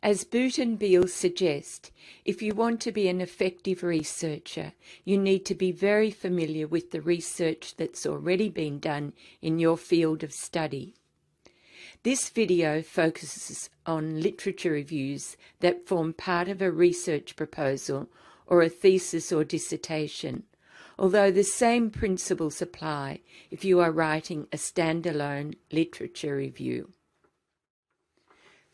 As Boot and Beale suggest, if you want to be an effective researcher, you need to be very familiar with the research that's already been done in your field of study. This video focuses on literature reviews that form part of a research proposal or a thesis or dissertation, although the same principles apply if you are writing a standalone literature review.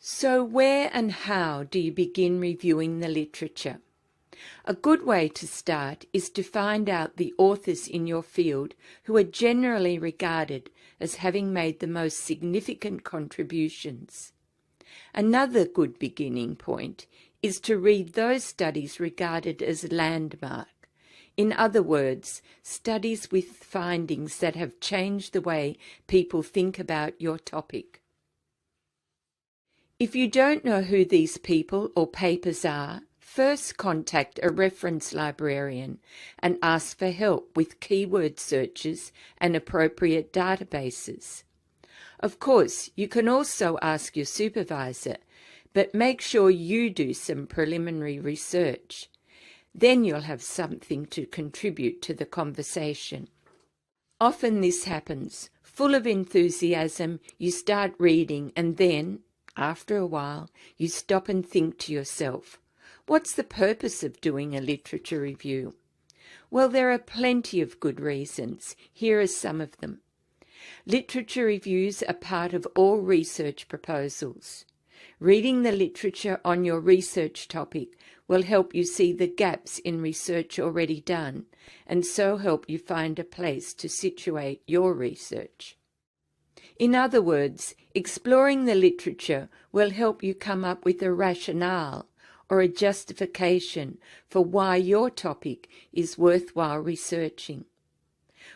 So where and how do you begin reviewing the literature? A good way to start is to find out the authors in your field who are generally regarded as having made the most significant contributions. Another good beginning point is to read those studies regarded as landmark. In other words, studies with findings that have changed the way people think about your topic. If you don't know who these people or papers are, first contact a reference librarian and ask for help with keyword searches and appropriate databases. Of course, you can also ask your supervisor, but make sure you do some preliminary research. Then you'll have something to contribute to the conversation. Often this happens. Full of enthusiasm, you start reading and then, after a while, you stop and think to yourself, what's the purpose of doing a literature review? Well, there are plenty of good reasons. Here are some of them. Literature reviews are part of all research proposals. Reading the literature on your research topic will help you see the gaps in research already done, and so help you find a place to situate your research. In other words, exploring the literature will help you come up with a rationale or a justification for why your topic is worthwhile researching.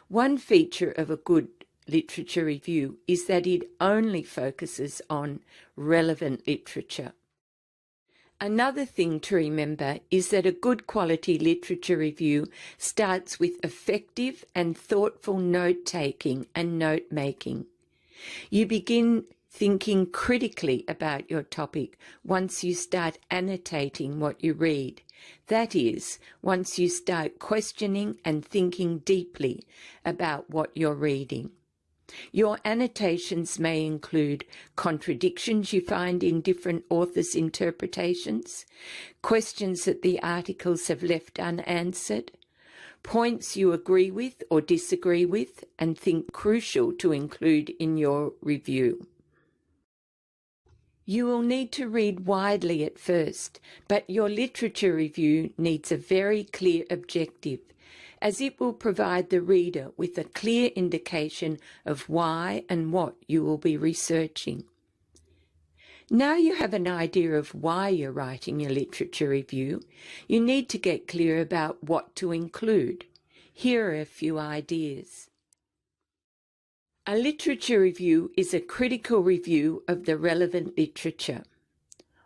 One feature of a good literature review is that it only focuses on relevant literature. Another thing to remember is that a good quality literature review starts with effective and thoughtful note-taking and note-making. You begin thinking critically about your topic once you start annotating what you read. That is, once you start questioning and thinking deeply about what you're reading. Your annotations may include contradictions you find in different authors' interpretations, questions that the articles have left unanswered, points you agree with or disagree with and think crucial to include in your review. You will need to read widely at first, but your literature review needs a very clear objective, as it will provide the reader with a clear indication of why and what you will be researching. Now you have an idea of why you're writing your literature review, you need to get clear about what to include. Here are a few ideas. A literature review is a critical review of the relevant literature,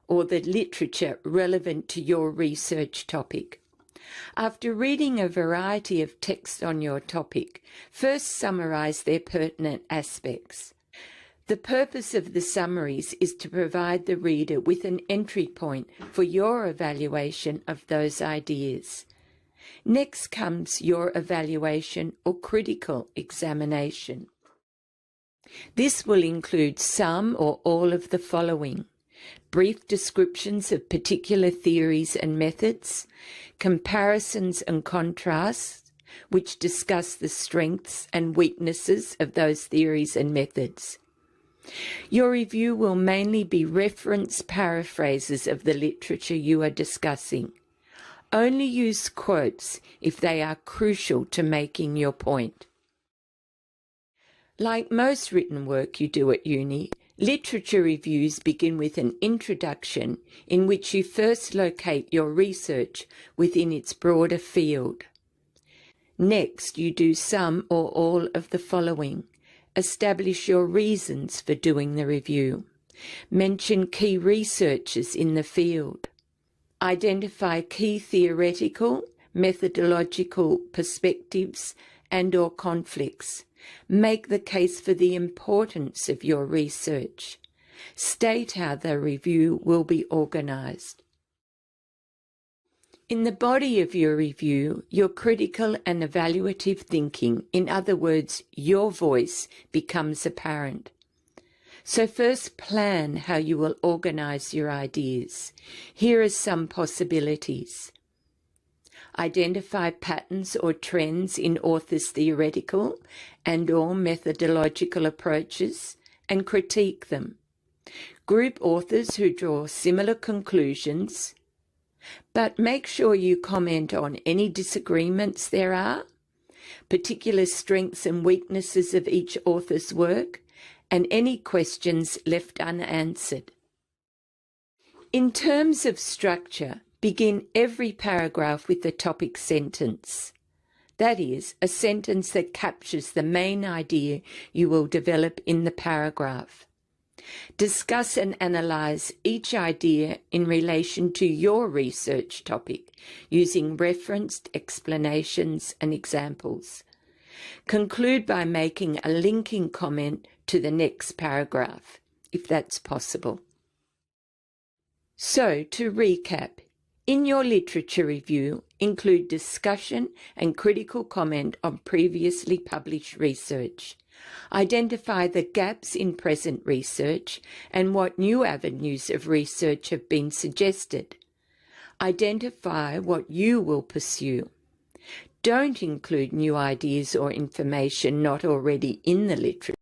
or the literature relevant to your research topic. After reading a variety of texts on your topic, first summarize their pertinent aspects. The purpose of the summaries is to provide the reader with an entry point for your evaluation of those ideas. Next comes your evaluation or critical examination. This will include some or all of the following: brief descriptions of particular theories and methods, comparisons and contrasts, which discuss the strengths and weaknesses of those theories and methods. Your review will mainly be reference paraphrases of the literature you are discussing. Only use quotes if they are crucial to making your point. Like most written work you do at uni, literature reviews begin with an introduction in which you first locate your research within its broader field. Next, you do some or all of the following. Establish your reasons for doing the review. Mention key researchers in the field. Identify key theoretical, methodological perspectives and/or conflicts. Make the case for the importance of your research. State how the review will be organised. In the body of your review, your critical and evaluative thinking, in other words, your voice, becomes apparent. So first plan how you will organise your ideas. Here are some possibilities. Identify patterns or trends in authors' theoretical and/or methodological approaches and critique them. Group authors who draw similar conclusions, but make sure you comment on any disagreements there are, particular strengths and weaknesses of each author's work, and any questions left unanswered. In terms of structure, begin every paragraph with the topic sentence. That is, a sentence that captures the main idea you will develop in the paragraph. Discuss and analyse each idea in relation to your research topic, using referenced explanations and examples. Conclude by making a linking comment to the next paragraph, if that's possible. So, to recap, in your literature review, include discussion and critical comment on previously published research. Identify the gaps in present research and what new avenues of research have been suggested. Identify what you will pursue. Don't include new ideas or information not already in the literature.